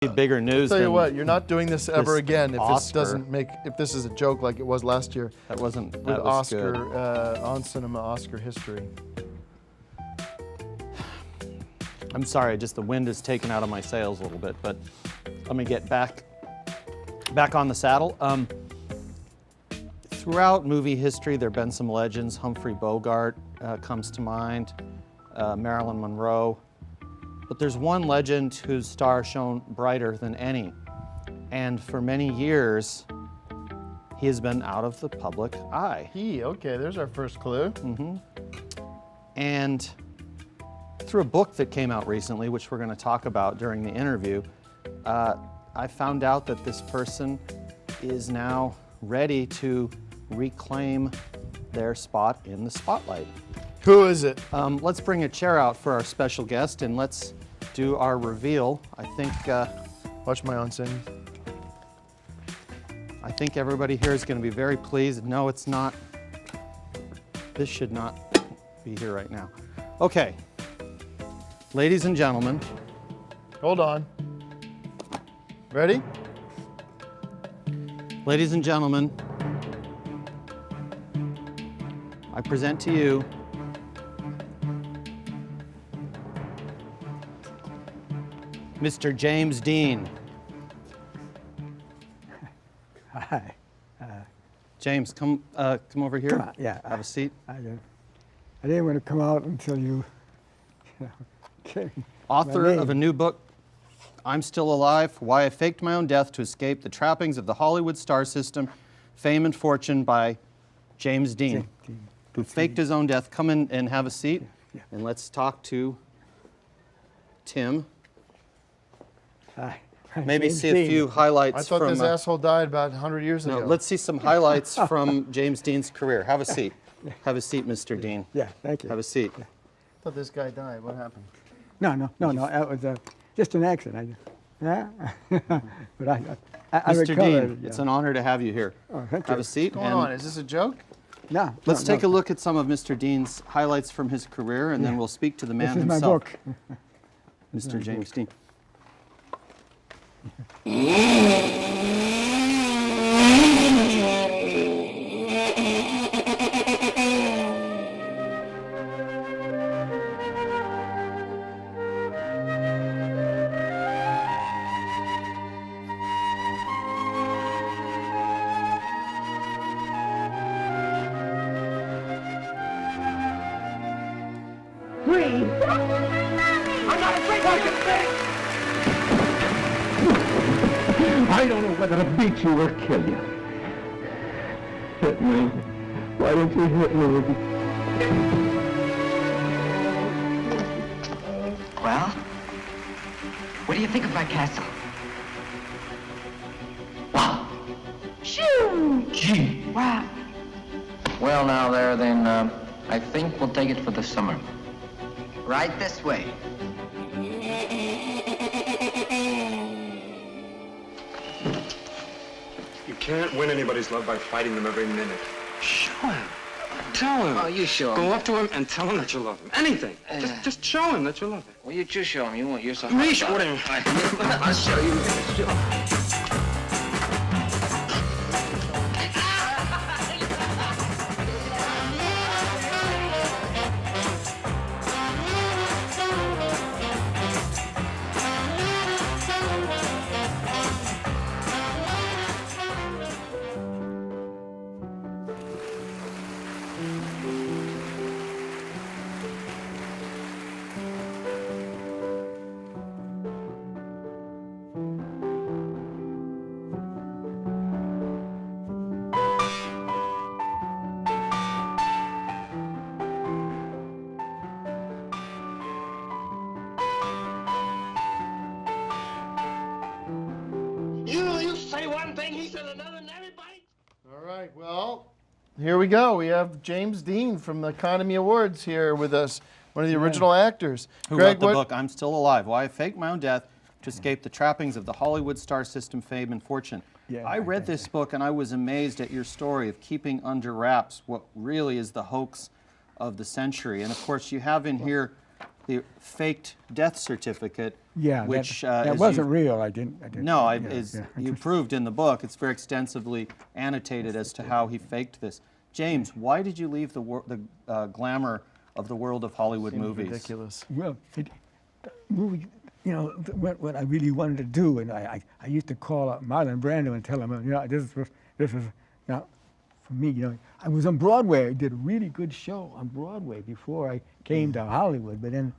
Bigger news. I'll tell you than what, you're not doing this ever this again if Oscar. this doesn't make, if this is a joke like it was last year. That wasn't, with that was Oscar, good. on cinema Oscar history. I'm sorry, just the wind is taken out of my sails a little bit, but let me get back on the saddle. Throughout movie history, there have been some legends. Humphrey Bogart comes to mind, Marilyn Monroe. But there's one legend whose star shone brighter than any. And for many years, he has been out of the public eye. Okay, there's our first clue. And through a book that came out recently, which we're going to talk about during the interview, I found out that this person is now ready to reclaim their spot in the spotlight. Who is it? Let's bring a chair out for our special guest and let's do our reveal. I think Watch my on singing. I think everybody here is going to be very pleased. No, it's not. This should not be here right now. Okay, ladies and gentlemen. Hold on. Ready? Ladies and gentlemen, I present to you Mr. James Dean. Hi. James, come over here. Come on, yeah. Have a seat. I didn't want to come out until you came. Author of a new book, I'm Still Alive, Why I Faked My Own Death to Escape the Trappings of the Hollywood Star System, Fame and Fortune by James Dean, who faked his own death. Come in and have a seat, and let's talk to Tim. Hi. Maybe James see a Dean. few highlights I thought from... this asshole died about 100 years ago. No, let's see some highlights from James Dean's career. Have a seat. Have a seat, Mr. Dean. Yeah, thank you. Have a seat. I thought this guy died. What happened? No. That was just an accident. Yeah. But I Mr. recovered. Dean, it's an honor to have you here. Oh, thank Have you. a seat. What's going on? Is this a joke? No. Let's take a look at some of Mr. Dean's highlights from his career, and then we'll speak to the man This is himself. my book. Mr. James Dean. I don't know whether to beat you or kill you. Hit me. Why don't you hit me? Well, what do you think of my castle? Wow. Shoo! Gee. Wow. Well, now there, then, I think we'll take it for the summer. Right this way. You can't win anybody's love by fighting them every minute. Show him. Tell him. Oh, you show him. Go up to him and tell him that you love him. Anything. Just show him that you love him. Well, you just show him. You won't. You're so Me hot show about him. it. I'll show you. You say one thing, he said another, and everybody... All right, well, here we go. We have James Dean from the Academy Awards here with us, one of the original actors. Who Greg, wrote the book, I'm Still Alive, Why I Faked My Own Death to Escape the Trappings of the Hollywood Star System, Fame and Fortune. Yeah, I read this book and I was amazed at your story of keeping under wraps what really is the hoax of the century. And of course, you have in here the faked death certificate Yeah, which that as wasn't you- real. I didn't. No, yeah. you proved in the book. It's very extensively annotated as to how he faked this. James, why did you leave the glamour of the world of Hollywood Seems movies? ridiculous. Well, movie, what I really wanted to do, and I used to call up Marlon Brando and tell him, this is now for me. I was on Broadway. I did a really good show on Broadway before I came to Hollywood, but then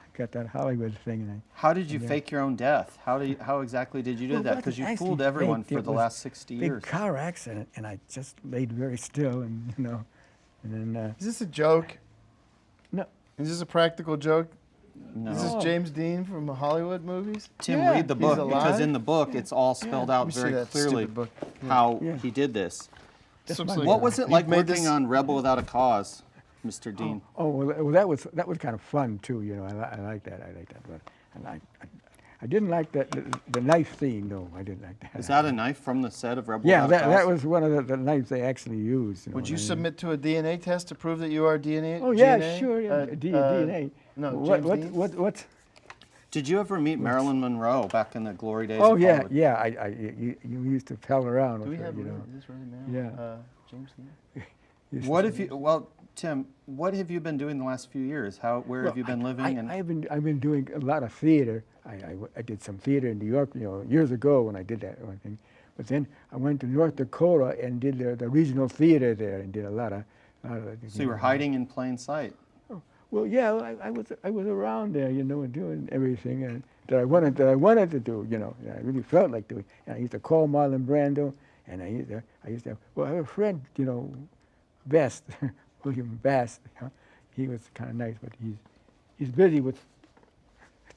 I got that Hollywood thing, and How did you fake your own death? How exactly did you do that? Because you fooled everyone for the last 60 years. Big car accident, and I just laid very still, and and then Is this a joke? no. Is this a practical joke? No. Is this James Dean from the Hollywood movies? Tim, Yeah. read the He's book because alive? in the book it's all spelled out Let me see very that clearly stupid book. how Yeah. he did this. This That's looks my like- What was it You've like made working this- on Rebel Without a Cause, Mr. Dean? Oh well, that was kind of fun too. I like that. But I didn't like the knife scene. No, I didn't like that. Is that a knife from the set of Rebel Yeah, Without a Cause? that was one of the knives they actually used. Would you and I- submit to a DNA test to prove that you are DNA? Oh yeah, DNA? sure. Yeah. DNA. No, What? James Dean? What? Did you ever meet Marilyn Monroe back in the glory days Oh of yeah, Hollywood? yeah. You used to pal around Do with we her, have you know. is this really now? Yeah. James Dean? Used What to- have you? Well, Tim, what have you been doing the last few years? Where have you been living? And I've been doing a lot of theater. I did some theater in New York, years ago when I did that one thing. But then I went to North Dakota and did the regional theater there and did a lot of. so you were hiding in plain sight. Well, yeah, I was around there, and doing everything that I wanted to do, and I really felt like doing. And I used to call Marlon Brando, and I used to. Well, I have a friend, Best, William Best. He was kind of nice, but he's busy with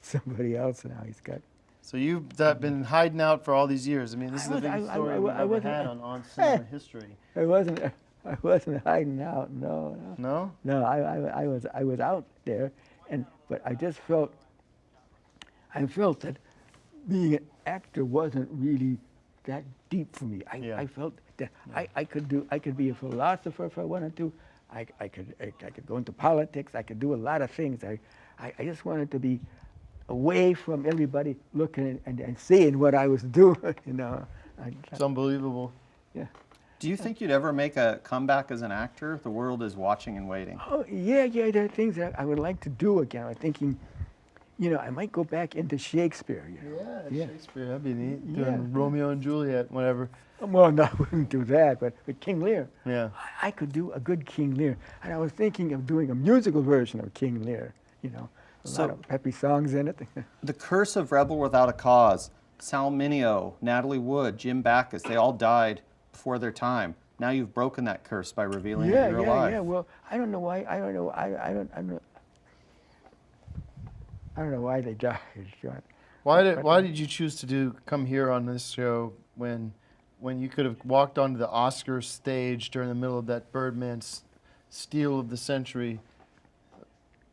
somebody else now. He's got. So you've been hiding out for all these years. I mean, this is the biggest story we've ever had on cinema history. I wasn't hiding out. No. No? No, I was out there, but I just felt that being an actor wasn't really that deep for me. Yeah. I felt that I could be a philosopher if I wanted to. I could go into politics. I could do a lot of things. I just wanted to be away from everybody looking and seeing what I was doing. It's unbelievable. Yeah. Do you think you'd ever make a comeback as an actor? The world is watching and waiting. Oh, yeah, there are things that I would like to do again. I'm thinking, I might go back into Shakespeare. Yeah, Shakespeare, that'd be neat. Yeah. Doing Romeo and Juliet, whatever. Well, no, I wouldn't do that, but King Lear. Yeah. I could do a good King Lear. And I was thinking of doing a musical version of King Lear, a lot of peppy songs in it. The Curse of Rebel Without a Cause, Sal Mineo, Natalie Wood, Jim Backus, they all died before their time. Now you've broken that curse by revealing that you're alive. Yeah. Well, I don't know why. I don't know why they died. Why did you choose to come here on this show when you could have walked onto the Oscar stage during the middle of that Birdman's Steal of the Century?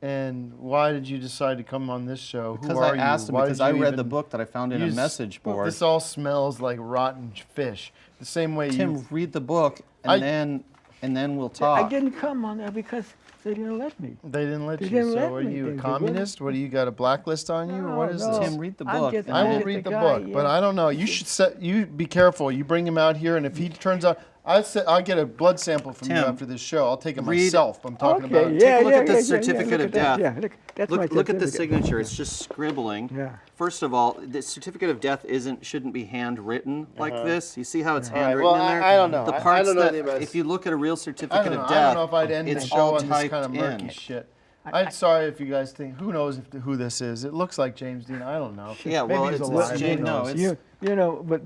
And why did you decide to come on this show? Because Who are I asked you? him, Why because did I you read the even book that I found in a use- message Well, board. this all smells like rotten fish. The same way Tim, you. read the book, and then we'll talk. I didn't come on there because they didn't let me. They didn't let They you. didn't So let are me. you They a wouldn't. communist? What do you got a blacklist on you, or what is No. this? Tim, read the I'm book. just- and I then- will just read a the guy, book, but yeah. I don't know. You should you be careful. You bring him out here, and if he turns out, I'll get a blood sample from you Tim, after this show. I'll take it read- myself. I'm talking Okay, about. yeah, Take a look yeah, at the yeah, certificate look of at that. death. Yeah, that's my Look at the certificate. signature. It's just scribbling. Yeah. First of all, the certificate of death shouldn't be handwritten like this. You see how it's right, handwritten well, in there? I don't know. The I parts don't know that, anything about if you look at a real certificate I don't know. of I death, don't know if I'd end the it's show all on this typed kind of murky in. shit. I'm sorry if you guys think. Who knows who this is? It looks like James Dean. I don't know. Yeah, Maybe well, he's it's alive. James. Who No, knows? it's But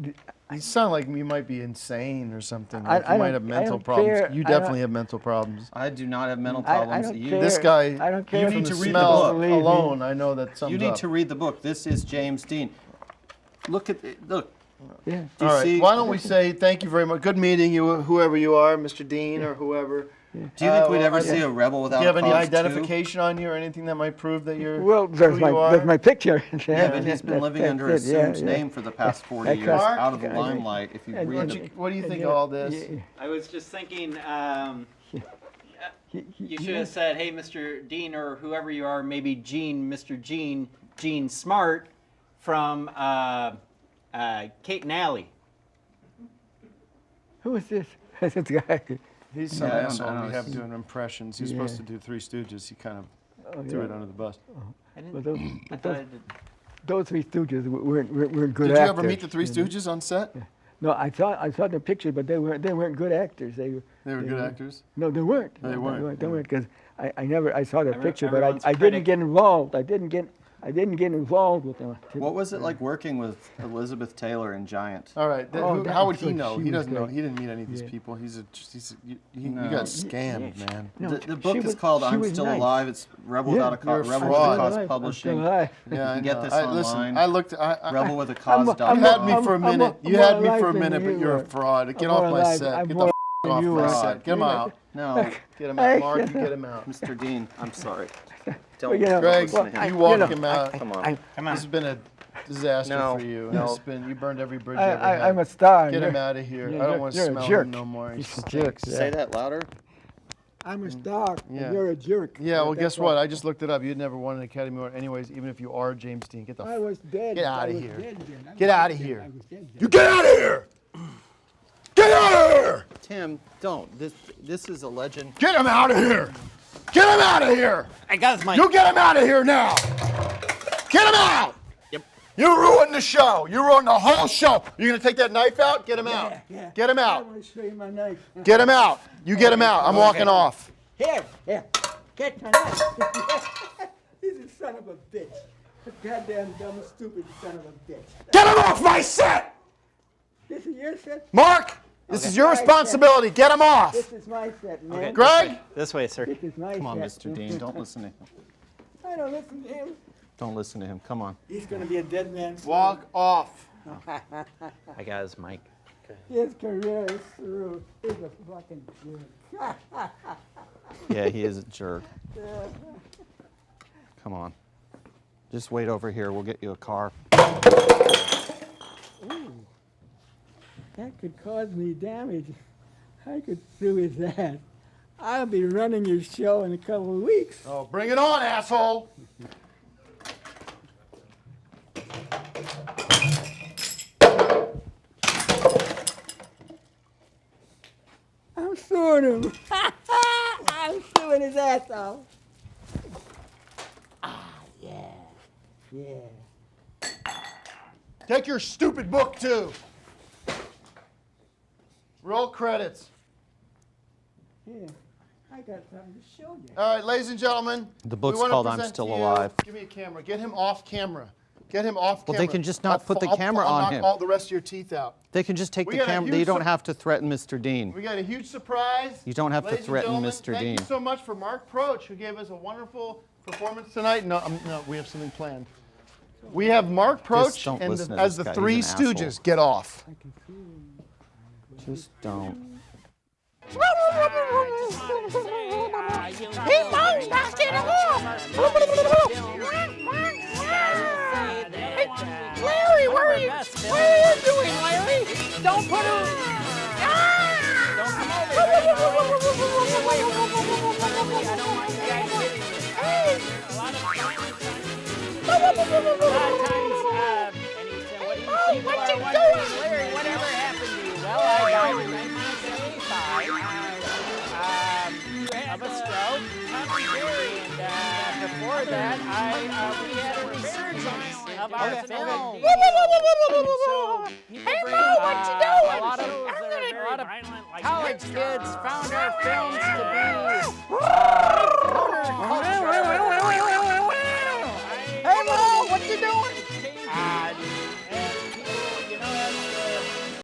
You sound like you might be insane or something. I Like you might don't- have I mental don't problems. care. You I definitely don't- have mental problems. I do not have mental I problems. don't You care. This guy, I don't care from if the you read the smell book. Believe me. alone, I know that sums You need up. to read the book. This is James Dean. Look. yeah. Do you All right. see? Why don't we say thank you very much? Good meeting you, whoever you are, Mr. Dean or whoever. Do you think we'd well, ever see a rebel Do without you have a any cause identification on you or anything that might prove that you're Well, who you are? there's my picture. Yeah, but he's been living under That's it, yeah, assumed yeah. name for the past 40 That years, cost- out of the I- limelight. If you and read what the What do you think of all this? Yeah. I was just thinking, You should have said, hey, Mr. Dean, or whoever you are, maybe Gene, Mr. Gene Smart from Kate and Alley. Who is this? This guy. He's some Yeah, I don't asshole know. we have doing impressions. He's supposed to do Three Stooges. He kind of threw it under the bus. I But didn't. those Three Stooges weren't good Did actors. you ever meet the Three you know. Stooges on set? No, I saw the picture, but they weren't good actors. They were good actors? No, they weren't. They weren't. They weren't because I saw the picture, but everyone's I critic. didn't get involved. I didn't get involved with them. What was it like working with Elizabeth Taylor in Giant? All right. Oh, how that would he was- know? she He was doesn't know. great. He didn't meet any of these Yeah. people. You No. got scammed, man. No, The book she is was- called she I'm was Still nice. Alive. It's Rebel Yeah. Without a You're a Cause, Rebel fraud. with a Cause I'm still Publishing. alive. Yeah, I can get know. this Listen, online. I looked. Rebel with a I'm- Cause. I'm You more- had me for a I'm minute. more- You I'm had more me for a alive than minute, but you you're a are. fraud. Get I'm off more my alive- set. I'm Get more the off you my are. set. Get him out. No, Get him out. Mark, you get him out. Mr. Dean, I'm sorry. Well, Don't. you know, Greg, well, you walk know, him out. Come on. I, This has been a disaster No, for you. no. You burned every bridge you ever had. I'm a star. Get You're- him out of here. you're- I don't want to you're a smell jerk. him no more. He He's a jerk. stinks. Say that louder. I'm a star. Yeah. And you're a jerk. Yeah, well, That's guess all. what? I just looked it up. You'd never won an Academy Award anyways, even if you are James Dean. Get the I was dead. Get outta I was here. dead then. I Get was outta dead. here. I was dead then. You get out of here! Get out of here! Tim, don't. This is a legend. Get him out of here! Get him out of here! I got his mic. You get him out of here now! Get him out! Yep. You ruined the show. You ruined the whole show. You gonna take that knife out? Get him out. Yeah. Get him I out. want to show you my knife. Get him out. You get him out. I'm walking off. Here. Get my knife. He's a son of a bitch. A goddamn dumb, stupid son of a bitch. Get him off my set! This is your set? Mark, this is your responsibility. Get him off. This is my set, man. Okay. Greg? This way, sir. This is my Come on, set. Mr. Dean. Don't listen to him. I don't listen to him. Don't listen to him. Come on. He's going to be a dead man. soon. Walk off. I got his mic. His career is through. He's a fucking jerk. Yeah, he is a jerk. Come on. Just wait over here. We'll get you a car. That could cause me damage. I could sue his ass. I'll be running your show in a couple of weeks. Oh, bring it on, asshole. I'm suing him. I'm suing his ass off. Yeah. Take your stupid book, too. Roll credits. Yeah. I got something to show you. All right, ladies and gentlemen. The book's we wanna called I'm present Still to you- Alive. Give me a camera. Get him off camera. Get him off Well, camera. they can just not put the I'll camera on knock him. all the rest of your teeth out. They can just take We the got a camera. huge You don't sup- have to threaten Mr. Dean. We got a huge surprise. You don't have to Ladies and threaten gentlemen, Mr. Thank Dean. you so much for Mark Proch, who gave us a wonderful performance tonight. No, we have something planned. We have Mark Proch don't and listen to as this the guy. Three He's an Stooges. asshole. Get off. Just don't. Larry, what are you doing, Larry? Don't put her. Don't come over. Get away from me. I don't want you guys hitting me. A lot of times, and he said, what do you people are wondering, Larry, whatever happened to you? Well, I died in 1975 of a stroke, Tommy Jerry, and before that, we had a resurgence of our film. So hey, Mo, what you doing? A lot of college kids found our films to be